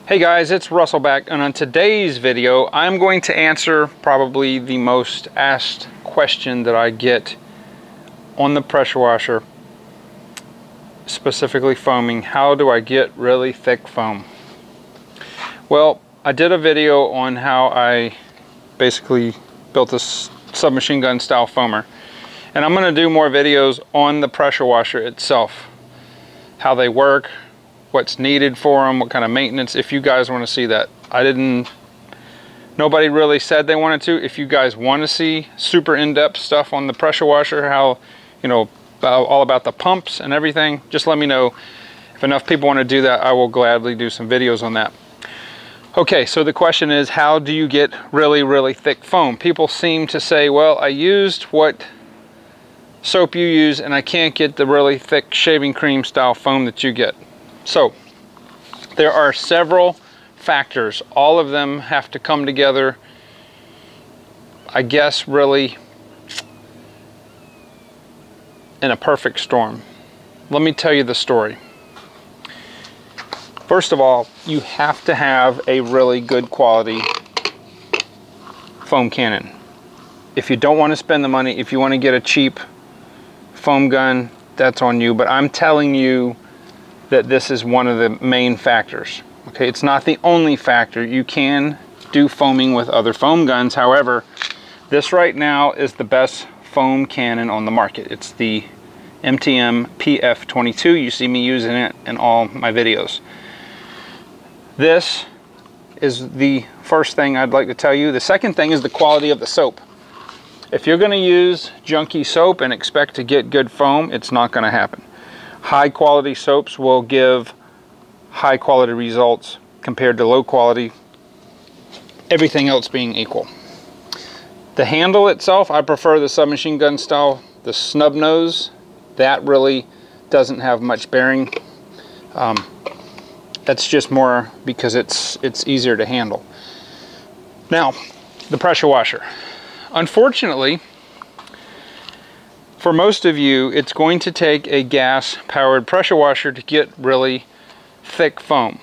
Hey guys, it's Russell back, and on today's video I'm going to answer probably the most asked question that I get on the pressure washer, specifically foaming. How do I get really thick foam? Well, I did a video on how I basically built this submachine gun style foamer, and I'm going to do more videos on the pressure washer itself, how they work, what's needed for them, what kind of maintenance, if you guys want to see that. Nobody really said they wanted to. If you guys want to see super in-depth stuff on the pressure washer, how, you know, all about the pumps and everything, just let me know. If enough people want to do that, I will gladly do some videos on that. Okay, so the question is, how do you get really thick foam? People seem to say, well, I used what soap you use and I can't get the really thick shaving cream style foam that you get. So there are several factors. All of them have to come together, I guess, really in a perfect storm. Let me tell you the story. First of all, you have to have a really good quality foam cannon. If you don't want to spend the money, if you want to get a cheap foam gun, that's on you, but I'm telling you that this is one of the main factors. Okay, it's not the only factor. You can do foaming with other foam guns. However, this right now is the best foam cannon on the market. It's the MTM PF22. You see me using it in all my videos. This is the first thing I'd like to tell you. The second thing is the quality of the soap. If you're going to use junky soap and expect to get good foam, it's not going to happen. High quality soaps will give high quality results compared to low quality, everything else being equal. The handle itself, I prefer the submachine gun style, the snub nose. That really doesn't have much bearing. That's just more because it's easier to handle. Now, the pressure washer. Unfortunately, for most of you, it's going to take a gas-powered pressure washer to get really thick foam.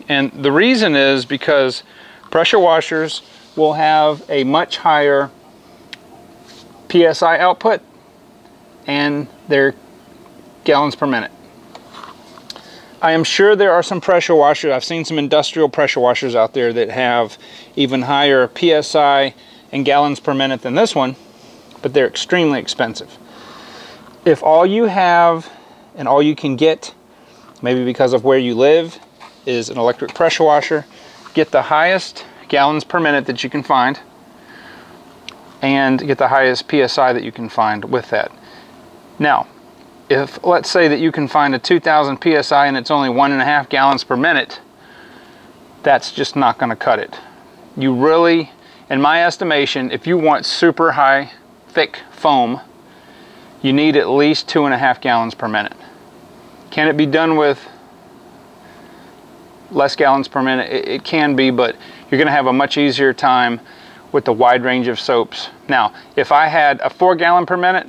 And the reason is because pressure washers will have a much higher PSI output and their gallons per minute. I am sure there are some pressure washers, I've seen some industrial pressure washers out there that have even higher PSI and gallons per minute than this one, but they're extremely expensive. If all you have and all you can get, maybe because of where you live, is an electric pressure washer, get the highest gallons per minute that you can find and get the highest PSI that you can find with that. Now, if let's say that you can find a 2000 PSI and it's only 1.5 gallons per minute, that's just not going to cut it. You really, in my estimation, if you want super high thick foam, you need at least 2.5 gallons per minute. Can it be done with less gallons per minute? It can be, but you're going to have a much easier time with the wide range of soaps. Now, if I had a 4 gallon per minute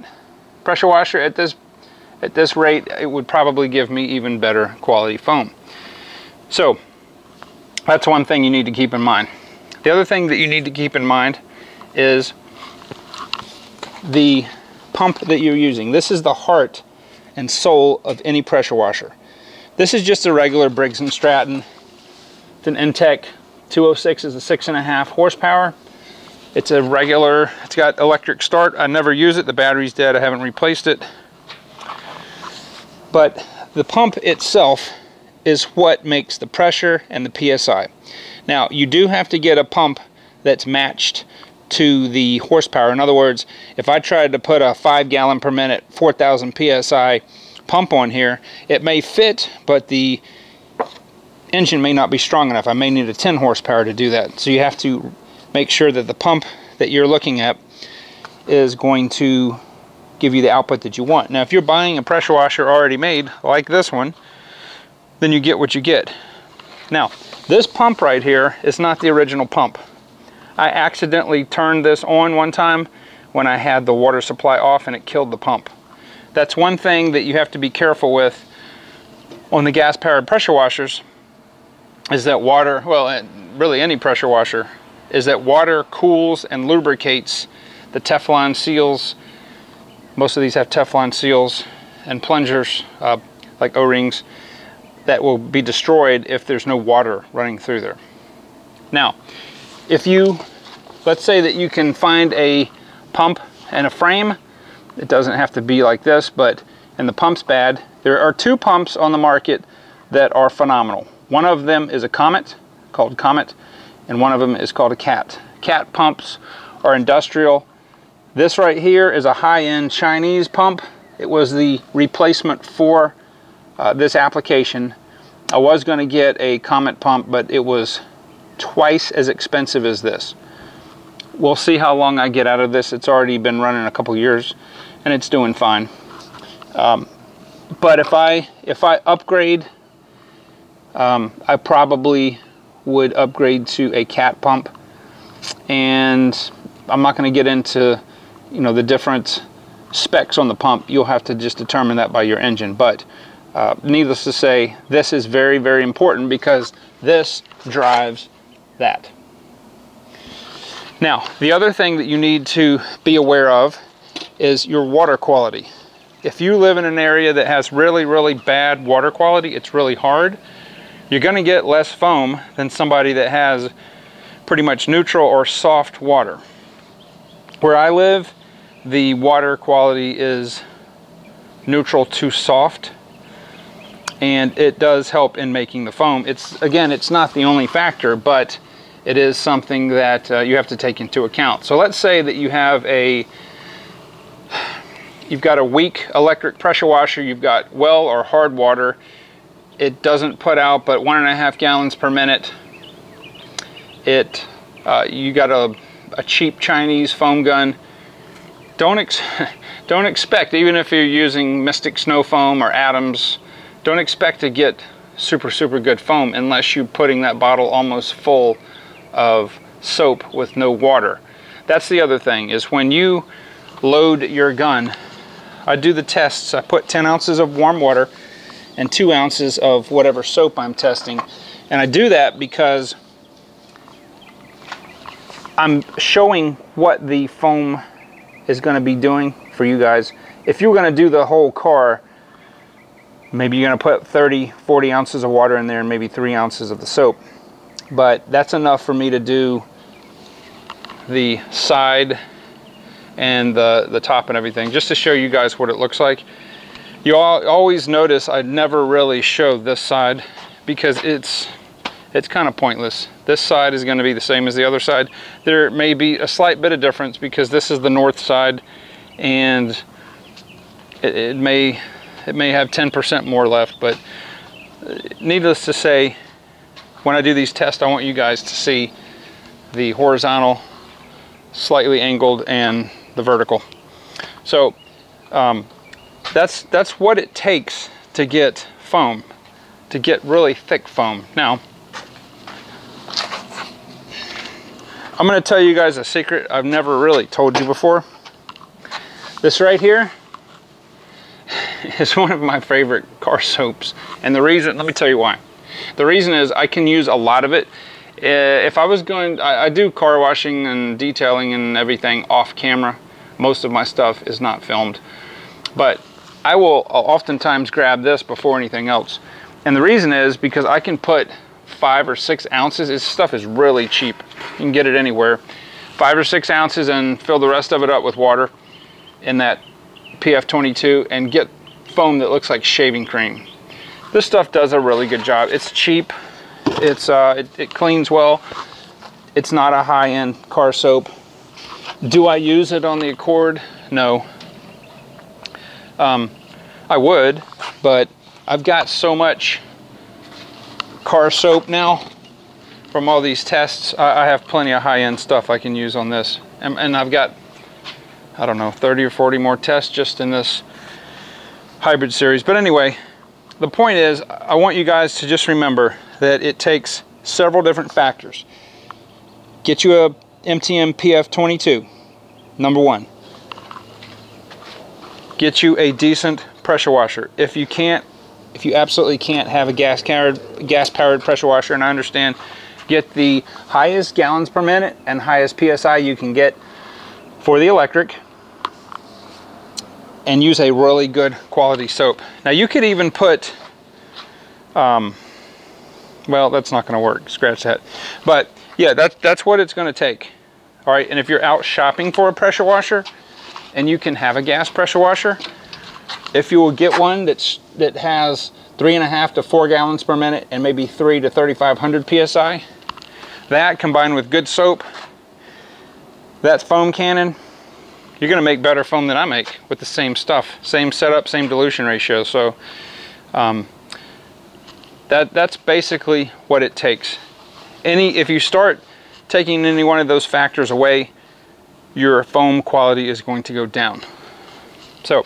pressure washer at this rate, it would probably give me even better quality foam. So that's one thing you need to keep in mind. The other thing that you need to keep in mind is the pump that you're using. This is the heart and soul of any pressure washer. This is just a regular Briggs & Stratton. It's an Intech 206, is a 6.5 horsepower. It's a regular, it's got electric start. I never use it, the battery's dead, I haven't replaced it. But the pump itself is what makes the pressure and the PSI. Now, you do have to get a pump that's matched to the horsepower. In other words, if I tried to put a 5 gallon per minute 4000 PSI pump on here, it may fit, but the engine may not be strong enough. I may need a 10 horsepower to do that. So you have to make sure that the pump that you're looking at is going to give you the output that you want. Now, if you're buying a pressure washer already made like this one, then you get what you get. Now, this pump right here is not the original pump. I accidentally turned this on one time when I had the water supply off and it killed the pump. That's one thing that you have to be careful with on the gas-powered pressure washers. is that water, well, really any pressure washer, is that water cools and lubricates the Teflon seals. Most of these have Teflon seals and plungers, like O-rings, that will be destroyed if there's no water running through there. Now, if you, let's say that you can find a pump and a frame, it doesn't have to be like this, but, and the pump's bad, there are 2 pumps on the market that are phenomenal. One of them is a Comet, called Comet, and one of them is called a Cat. Cat pumps are industrial. This right here is a high-end Chinese pump. It was the replacement for this application. I was going to get a Comet pump, but it was twice as expensive as this. We'll see how long I get out of this. It's already been running a couple years and it's doing fine. But if I upgrade, I probably would upgrade to a Cat pump, and I'm not going to get into, you know, the different specs on the pump. You'll have to just determine that by your engine. But needless to say, this is very, very important because this drives that. Now, the other thing that you need to be aware of is your water quality. If you live in an area that has really, really bad water quality, it's really hard. You're going to get less foam than somebody that has pretty much neutral or soft water. Where I live, the water quality is neutral to soft, and it does help in making the foam. Again, it's not the only factor, but it is something that you have to take into account. So let's say that you've got a weak electric pressure washer, you've got well or hard water. It doesn't put out but 1.5 gallons per minute. You got a cheap Chinese foam gun. Don't expect, even if you're using Mystic Snow Foam or Adams, don't expect to get super, super good foam unless you're putting that bottle almost full of soap with no water. That's the other thing, is when you load your gun, I do the tests. I put 10 ounces of warm water and 2 ounces of whatever soap I'm testing. And I do that because I'm showing what the foam is going to be doing for you guys. If you're going to do the whole car, maybe you're going to put 30, 40 ounces of water in there and maybe 3 ounces of the soap. But that's enough for me to do the side and the top and everything, just to show you guys what it looks like. You always notice I never really show this side because it's kind of pointless. This side is going to be the same as the other side. There may be a slight bit of difference because this is the north side, and it may have 10% more left, but needless to say, when I do these tests, I want you guys to see the horizontal, slightly angled, and the vertical. So that's what it takes to get foam, to get really thick foam. Now, I'm going to tell you guys a secret I've never really told you before. This right here is one of my favorite car soaps, and the reason, let me tell you why. The reason is I can use a lot of it. If I was going, I do car washing and detailing and everything off camera. Most of my stuff is not filmed, but I will oftentimes grab this before anything else. And the reason is because I can put 5 or 6 ounces. This stuff is really cheap. You can get it anywhere. 5 or 6 ounces and fill the rest of it up with water in that PF22 and get foam that looks like shaving cream. This stuff does a really good job. It's cheap. It cleans well. It's not a high-end car soap. Do I use it on the Accord? No. I would, but I've got so much car soap now from all these tests. I have plenty of high-end stuff I can use on this. And I've got, I don't know, 30 or 40 more tests just in this hybrid series. But anyway, the point is, I want you guys to just remember that it takes several different factors. Get you a MTM PF22, number one. Get you a decent pressure washer. If you can't if you absolutely can't have a gas-powered pressure washer, and I understand, get the highest gallons per minute and highest PSI you can get for the electric, and use a really good quality soap. Now you could even put, well, that's not gonna work, scratch that. But yeah, that's what it's gonna take. All right, and if you're out shopping for a pressure washer, and you can have a gas pressure washer, if you will get one that has 3.5 to 4 gallons per minute and maybe 3 to 3,500 PSI, that combined with good soap, that foam cannon, you're gonna make better foam than I make with the same stuff, same setup, same dilution ratio. So that's basically what it takes. If you start taking any one of those factors away, your foam quality is going to go down. So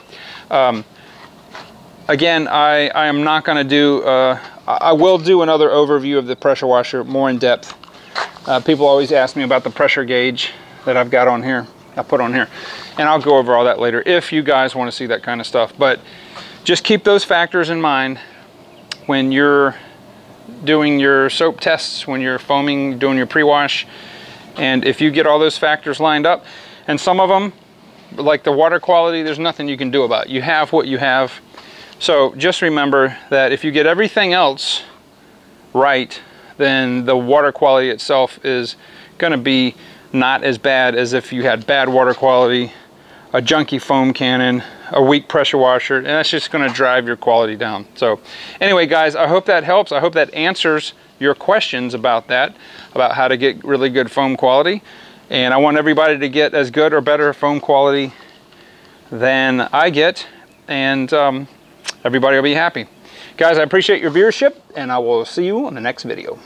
again, I am not going to do, I will do another overview of the pressure washer more in depth. People always ask me about the pressure gauge that I've got on here, I put on here, and I'll go over all that later if you guys want to see that kind of stuff. But just keep those factors in mind when you're doing your soap tests, when you're foaming, doing your pre-wash. And if you get all those factors lined up, and some of them, like the water quality, there's nothing you can do about it. You have what you have. So just remember that if you get everything else right, then the water quality itself is going to be not as bad as if you had bad water quality, a junky foam cannon, a weak pressure washer, and that's just going to drive your quality down. So anyway, guys, I hope that helps. I hope that answers your questions about that, about how to get really good foam quality. And I want everybody to get as good or better foam quality than I get, and everybody will be happy. Guys, I appreciate your viewership, and I will see you on the next video.